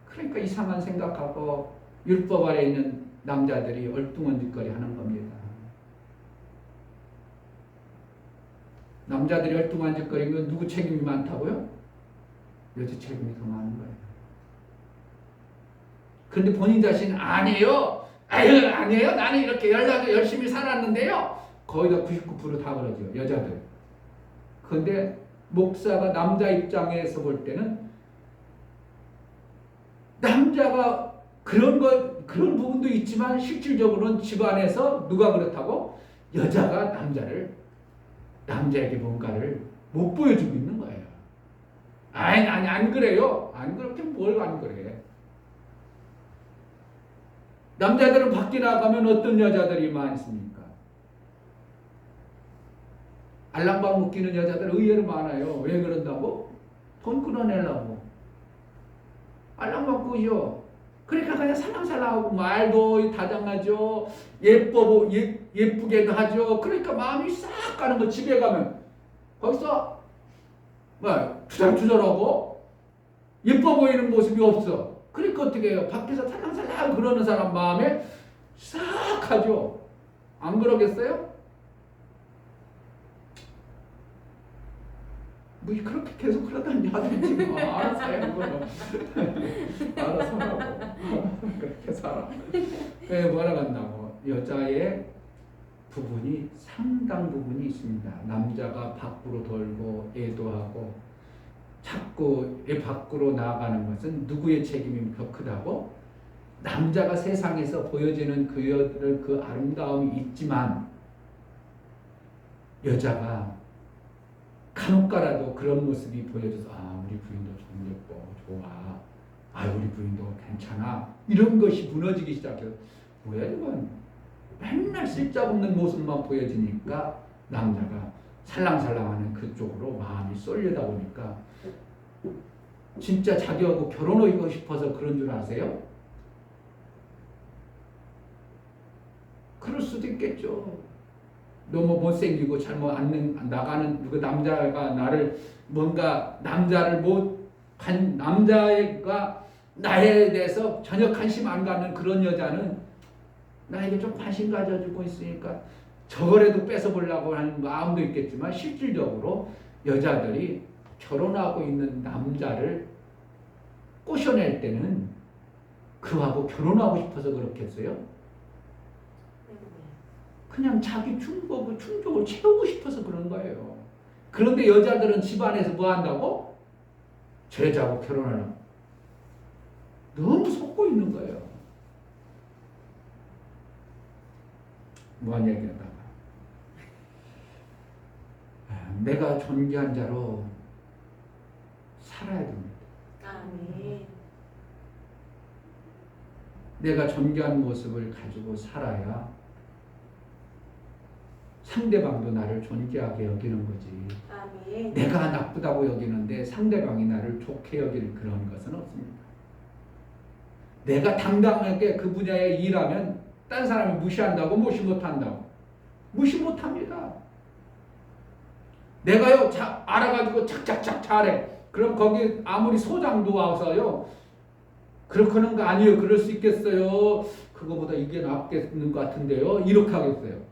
그러니까 이상한 생각하고 율법 아래 있는 남자들이 얼뚱언짓거리 하는 겁니다. 남자들이 얼뚱언짓거리면 누구 책임이 많다고요? 여자 책임이 더 많은 거예요. 그런데 본인 자신은 아니에요. 아니에요. 나는 이렇게 열심히 살았는데요. 거의 다 99% 다 그러죠. 여자들. 그런데 목사가 남자 입장에서 볼 때는 남자가 그런 부분도 있지만 실질적으로는 집안에서 누가 그렇다고? 여자가 남자에게 뭔가를 못 보여주고 있는 거예요. 아니 안 그래요. 안 그렇게 뭘 안 그래. 남자들은 밖에 나가면 어떤 여자들이 많습니까? 알랑방 묶이는 여자들 의외로 많아요. 왜 그런다고? 돈 끌어내려고. 알랑방 꾸죠. 그러니까 그냥 살랑살랑하고 말도 다정하죠. 예쁘게도 하죠. 그러니까 마음이 싹 가는 거. 집에 가면 거기서 뭐 투덜투덜하고 예뻐 보이는 모습이 없어. 그러니까 어떻게 해요? 밖에서 살랑살랑 그러는 사람 마음에 싹 하죠. 안 그러겠어요? 뭐 그렇게 계속 그러다니 하든지 뭐 알아서 해 그거는. 알아서 하라고. 그렇게 살아. 그래 뭐라 한다고? 여자의 부분이 상당 부분이 있습니다. 남자가 밖으로 돌고 애도하고 자꾸 애 밖으로 나아가는 것은 누구의 책임이 더 크다고? 남자가 세상에서 보여지는 그 아름다움이 있지만 여자가 간혹가라도 그런 모습이 보여져서 우리 부인도 좀 예뻐 좋아 우리 부인도 괜찮아 이런 것이 무너지기 시작해요. 뭐야 이건 맨날 쓸데없는 모습만 보여지니까 남자가 살랑살랑하는 그쪽으로 마음이 쏠려다 보니까 진짜 자기하고 결혼하고 싶어서 그런 줄 아세요? 그럴 수도 있겠죠. 너무 못생기고 잘못 나가는 그 남자가 나를 뭔가 남자가 나에 대해서 전혀 관심 안 갖는 그런 여자는 나에게 좀 관심 가져주고 있으니까 저거라도 뺏어보려고 하는 마음도 있겠지만 실질적으로 여자들이 결혼하고 있는 남자를 꼬셔낼 때는 그하고 결혼하고 싶어서 그렇겠어요? 그냥 자기 충족을 채우고 싶어서 그런 거예요. 그런데 여자들은 집안에서 뭐 한다고? 저 여자하고 결혼하려고 너무 속고 있는 거예요. 뭐한 얘기하다가 내가 존귀한 자로 살아야 됩니다. 아멘. 내가 존귀한 모습을 가지고 살아야 상대방도 나를 존귀하게 여기는 거지. 아멘. 내가 나쁘다고 여기는데 상대방이 나를 좋게 여길 그런 것은 없습니다. 내가 당당하게 그 분야에 일하면 딴 사람이 무시한다고? 무시 못한다고? 무시 못합니다. 내가요 알아가지고 착착착 잘해. 그럼 거기 아무리 소장도 와서요 그렇게는 거 아니에요. 그럴 수 있겠어요. 그거보다 이게 낫겠는 것 같은데요. 이렇게 하겠어요.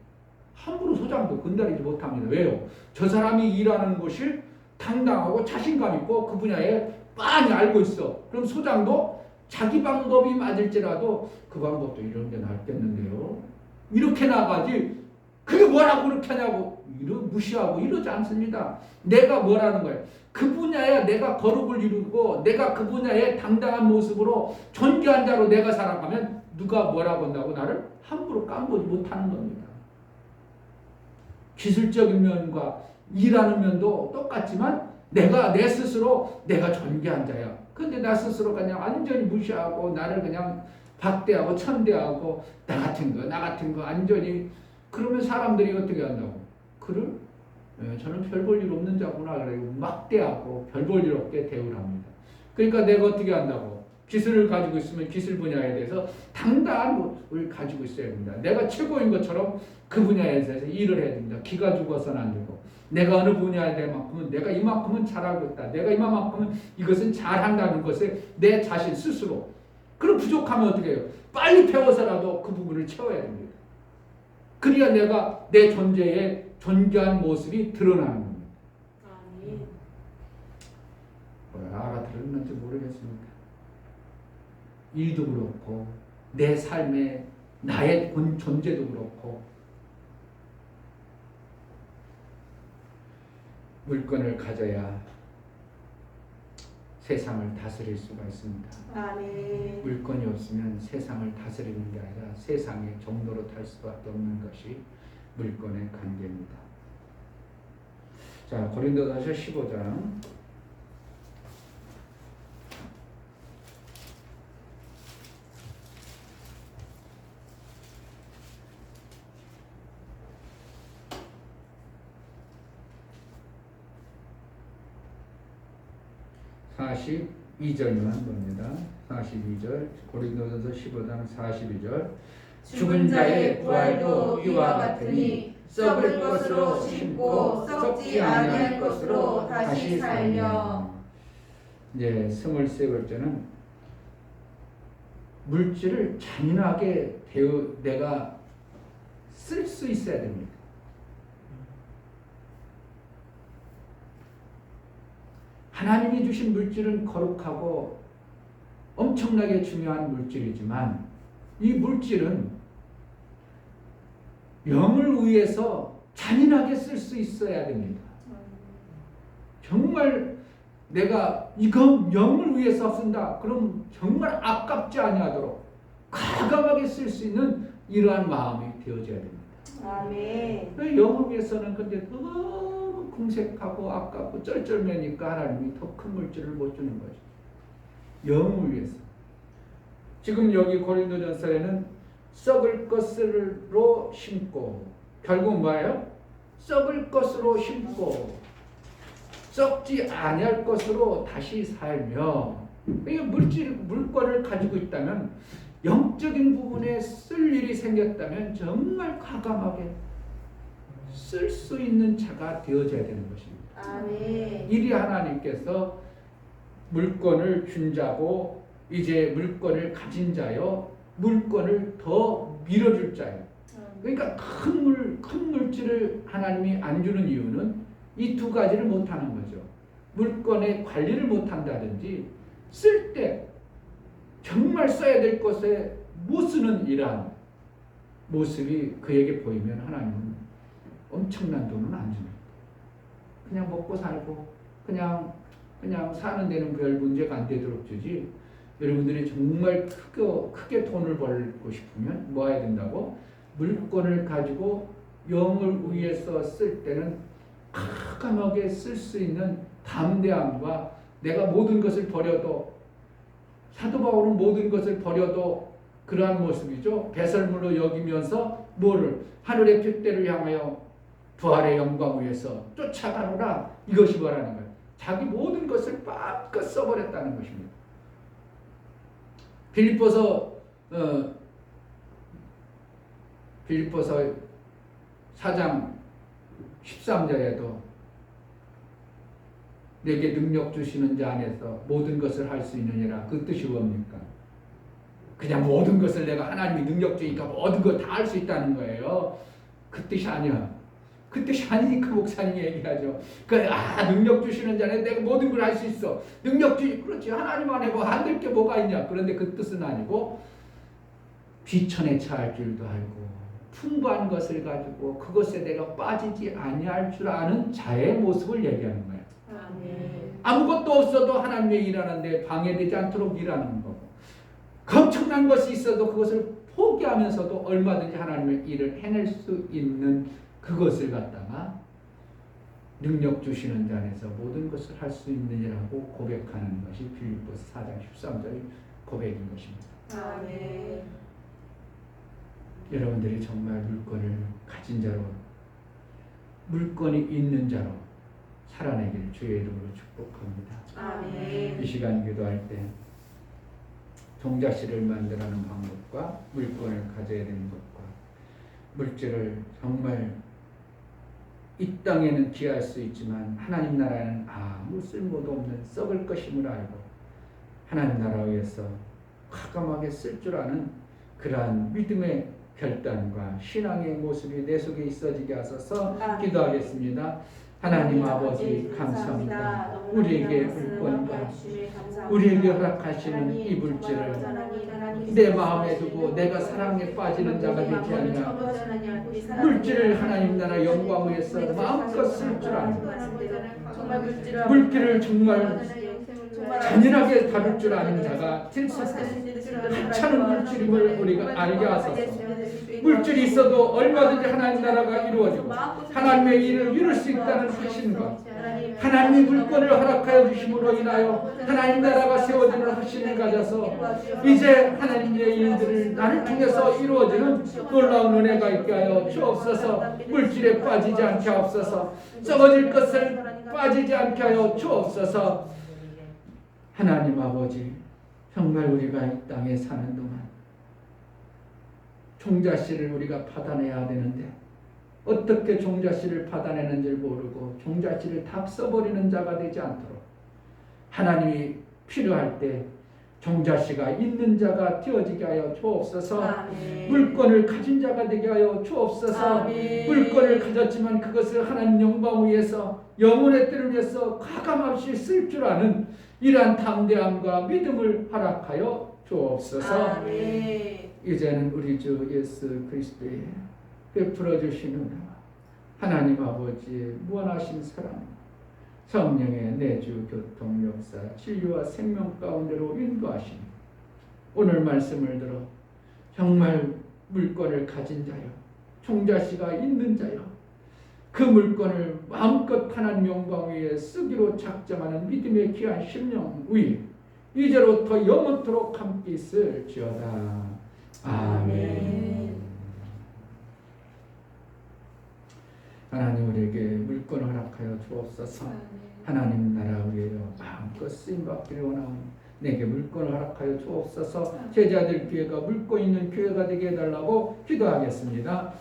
함부로 소장도 건드리지 못합니다. 왜요? 저 사람이 일하는 곳이 당당하고 자신감 있고 그 분야에 빤히 알고 있어. 그럼 소장도 자기 방법이 맞을지라도 그 방법도 이런 게 낫겠는데요. 이렇게 나가지 그게 뭐라고 그렇게 하냐고 무시하고 이러지 않습니다. 내가 뭐라는 거예요? 그 분야에 내가 거룩을 이루고 내가 그 분야에 당당한 모습으로 존귀한 자로 내가 살아가면 누가 뭐라고 한다고 나를 함부로 깜보지 못하는 겁니다. 기술적인 면과 일하는 면도 똑같지만 내 스스로 내가 존귀한 자야. 근데 나 스스로 그냥 완전히 무시하고 나를 그냥 박대하고 천대하고 나 같은 거 완전히 그러면 사람들이 어떻게 한다고? 그를 저는 별 볼 일 없는 자구나 그래고 막대하고 별 볼 일 없게 대우를 합니다. 그러니까 내가 어떻게 한다고? 기술을 가지고 있으면 기술 분야에 대해서 당당한 것을 가지고 있어야 됩니다. 내가 최고인 것처럼 그 분야에 대해서 일을 해야 됩니다. 기가 죽어서는 안 되고 내가 어느 분야에 대해서만큼은 내가 이만큼은 잘하고 있다. 내가 이만큼은 이것은 잘한다는 것에 내 자신 스스로 그럼 부족하면 어떻게 해요? 빨리 배워서라도 그 부분을 채워야 됩니다. 그래야 내가 내 존재의 존귀한 모습이 드러나는 겁니다. 아멘. 알아들었는지 모르겠습니다. 일도 그렇고 내 삶의 나의 존재도 그렇고 물건을 가져야 세상을 다스릴 수가 있습니다. 아멘. 물건이 없으면 세상을 다스리는 게 아니라 세상의 종로로 탈 수밖에 없는 것이 물건의 관계입니다. 자, 고린도전서 15장 42절만 봅니다. 42절 고린도전서 15장 42절 죽은 자의 부활도 이와 같으니 썩을 것으로 심고 썩지 아니할 것으로 다시 살며. 이제 23번째는 물질을 잔인하게 내가 쓸 수 있어야 됩니다. 하나님이 주신 물질은 거룩하고 엄청나게 중요한 물질이지만 이 물질은 영을 위해서 잔인하게 쓸 수 있어야 됩니다. 정말 내가 이거 영을 위해서 쓴다. 그럼 정말 아깝지 아니하도록 과감하게 쓸 수 있는 이러한 마음이 되어져야 됩니다. 아멘. 영을 위해서는 근데 너무 궁색하고 아깝고 쩔쩔매니까 하나님이 더 큰 물질을 못 주는 거죠. 영을 위해서. 지금 여기 고린도전서에는 썩을 것으로 심고, 결국 뭐예요? 썩을 것으로 심고 썩지 아니할 것으로 다시 살며. 이 물건을 가지고 있다면, 영적인 부분에 쓸 일이 생겼다면 정말 과감하게 쓸 수 있는 자가 되어져야 되는 것입니다. 아멘. 이리 하나님께서 물건을 준 자고 이제 물건을 가진 자요, 물건을 더 밀어줄 자예요. 그러니까 큰 물질을 하나님이 안 주는 이유는 이 두 가지를 못하는 거죠. 물건의 관리를 못한다든지 쓸 때 정말 써야 될 것에 못 쓰는 이러한 모습이 그에게 보이면 하나님은 엄청난 돈은 안 줍니다. 그냥 먹고 살고 그냥 사는 데는 별 문제가 안 되도록 주지. 여러분들이 정말 크게 돈을 벌고 싶으면 뭐 해야 된다고? 물건을 가지고 영을 위해서 쓸 때는 과감하게 쓸 수 있는 담대함과, 내가 모든 것을 버려도, 사도 바울은 모든 것을 버려도 그러한 모습이죠. 배설물로 여기면서 뭐를? 하늘의 핏대를 향하여 부활의 영광 위에서 쫓아가노라. 이것이 뭐라는 거예요? 자기 모든 것을 빡 써버렸다는 것입니다. 빌립보서 4장 13절에도 내게 능력 주시는 자 안에서 모든 것을 할 수 있느니라. 그 뜻이 뭡니까? 그냥 모든 것을 내가 하나님이 능력 주니까 모든 걸 다 할 수 있다는 거예요. 그 뜻이 아니야. 그 뜻이 아니니까 목사님이 얘기하죠. 능력 주시는 자는 내가 모든 걸 할 수 있어. 능력 그렇지. 하나님 안에 뭐 안 될 게 뭐가 있냐. 그런데 그 뜻은 아니고, 비천에 처할 줄도 알고 풍부한 것을 가지고 그것에 내가 빠지지 아니할 줄 아는 자의 모습을 얘기하는 거예요. 아멘. 아무것도 없어도 하나님의 일하는데 방해되지 않도록 일하는 거고, 엄청난 것이 있어도 그것을 포기하면서도 얼마든지 하나님의 일을 해낼 수 있는 그것을 갖다가 능력 주시는 자 안에서 모든 것을 할 수 있느니라고 고백하는 것이 빌립보서 4장 13절의 고백인 것입니다. 아멘. 여러분들이 정말 물건을 가진 자로, 물건이 있는 자로 살아내기를 주의 이름으로 축복합니다. 아멘. 이 시간 기도할 때 종자씨를 만들어가는 방법과 물건을 가져야 되는 것과 물질을 정말 이 땅에는 귀할 수 있지만 하나님 나라에는 아무 쓸모도 없는 썩을 것임을 알고 하나님 나라 위해서 과감하게 쓸 줄 아는 그러한 믿음의 결단과 신앙의 모습이 내 속에 있어지게 하소서. 기도하겠습니다. 하나님 아버지 감사합니다. 우리에게 물건과 우리에게 허락하시는 이 물질을 내 마음에 두고 내가 사랑에 빠지는 자가 되지 않냐, 물질을 하나님 나라 영광 위해서 마음껏 쓸 줄 아는, 물질을 정말 잔인하게 다룰 줄 아는 자가 될 수 있습니다. 하찮은 물질임을 우리가 알게 하소서. 물질이 있어도 얼마든지 하나님 나라가 이루어지고 하나님의 일을 이룰 수 있다는 확신과 하나님이 물건을 허락하여 주심으로 인하여 하나님 나라가 세워지는 확신을 가져서 이제 하나님의 일들을 나를 통해서 이루어지는 놀라운 은혜가 있게 하여 주옵소서. 물질에 빠지지 않게 하옵소서. 썩어질 것을 빠지지 않게 하여 주옵소서. 하나님 아버지, 정말 우리가 이 땅에 사는 동안 종자씨를 우리가 받아내야 되는데 어떻게 종자씨를 받아내는지 모르고 종자씨를 다 써버리는 자가 되지 않도록 하나님이 필요할 때 종자씨가 있는 자가 되어지게 하여 주옵소서. 아멘. 물건을 가진 자가 되게 하여 주옵소서. 아멘. 물건을 가졌지만 그것을 하나님 영광 위해서 영혼의 뜻을 위해서 과감없이 쓸 줄 아는 이러한 담대함과 믿음을 허락하여 주옵소서. 아멘. 이제는 우리 주 예수 그리스도의 베풀어 주시는 은혜와 하나님 아버지의 무한하신 사랑, 성령의 내주 교통 역사, 진리와 생명 가운데로 인도하시니 오늘 말씀을 들어 정말 물건을 가진 자여, 종자씨가 있는 자여, 그 물건을 마음껏 하나님 영광 위에 쓰기로 작정하는 믿음의 귀한 심령 위에 이제로부터 영원토록 함께 있을지어다. 아멘. 하나님 우리에게 물건을 허락하여 주옵소서. 하나님 나라 위에요 마음껏 쓰임받기를 원하오니 내게 물건을 허락하여 주옵소서. 제자들 교회가 물건 있는 교회가 되게 해달라고 기도하겠습니다.